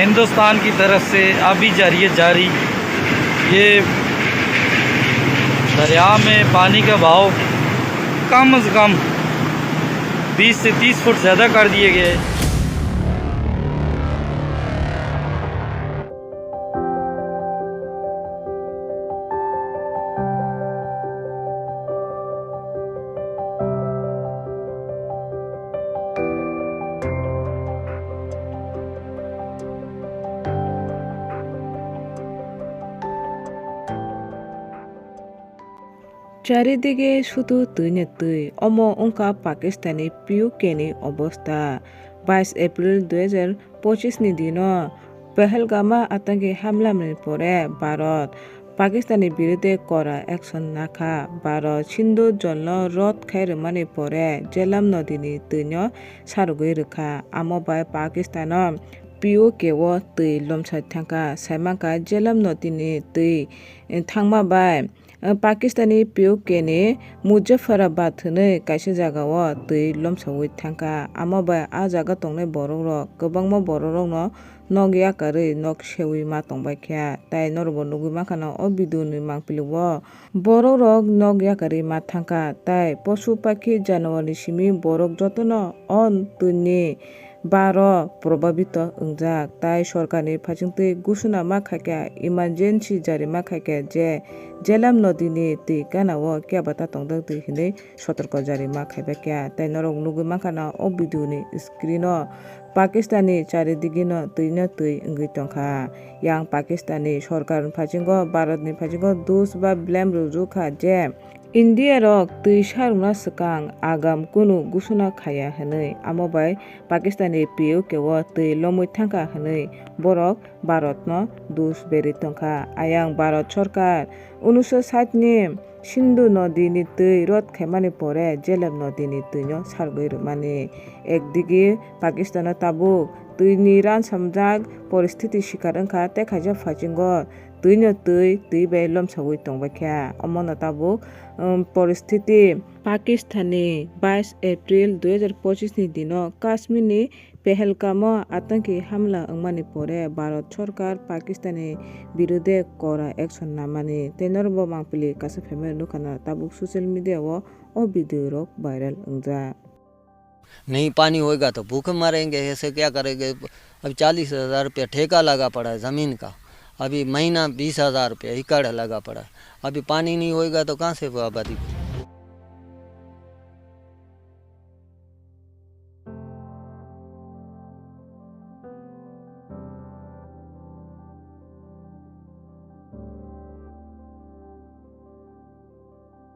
हिंदुस्तान की तरफ से अभी जारी ये दरिया में पानी का बहाव कम से कम 20 से 30 फुट ज़्यादा कर दिए गए। চারিদিকে শুধু তুইনে তুই অঙ্কা পাকিস্তানি পিউকেনি অবস্থা 22 এপ্রিল 2025 দিন পেহেলগামা আতঙ্কি হামলার পরে ভারত পাকিস্তানি বিরুদ্ধে করা অ্যাকশন নাখা ভারত সিন্ধু জল রদ খাইরমানি পরে জেলাম নদীনি তুইন সারগৈ রোখা আমবাই পাকিস্তান পিউকেও তুই লমসাই থাকা সাইমাকা জেলাম নদীনি তুই থাংমাবাই पाकिस्तानी पिउकेनि मुजफ्फराबाद होनो कायसे जागाव तै लोमसावै थांखा आमाबाय आ जागा तंनाय बर'क गोबांमा बर'कनो nog yakari nog sewi ma tongbaikha tai norobo nugui mankana o video ni mangpiliwo borok rok nog yakari ma thangka tai posu pakhi January simi borok jotono on tuni 12 probabito ungjak tai sorkarni phajingtwi gusuna ma khaikha emergency jari ma khaikha je jelam nodi ni twi ganao kebata tongdak twi hinui sotorko jari ma khaibakha tai norok nugui mankana o video ni screen o Pakistani charidigi no tui ungui tongkha yang Pakistani sorkar phajingo Bharat ni phajingo dos ba blame rujukha je India rok tui saruna swkang agam kunu gusuna khaya hinui amobai Pakistani POK o tui lomui thangka hinui borok Bharat no dos beri tongkha ayang Bharat sorkar 1960 ni Sindhu nodi ni tui rod khaimani pore Jhelum nodi ni tui no sargoi rwmani ekdigi Pakistan tabuk tui ni ransamjak poristiti shikar wngkha tei khaija phajingo tui no tui bai lomsawui tongbaikha omono tabuk poristiti Pakistani 22 April 2025 ni dino Kashmir ni Pahalgam atanki hamla wngmani pore Bharat sorkar Pakistani biruddhe kora action namani tenorbo mangpili kasa family nukana tabuk social media o video rok viral ungjak नहीं पानी होएगा तो भूखे मरेंगे। ऐसे क्या करेंगे? अब 40,000 रुपया ठेका लगा पड़ा है ज़मीन का, अभी महीना 20,000 रुपया एकड़ लगा पड़ा है। अभी पानी नहीं होएगा तो कहाँ से वो आबादी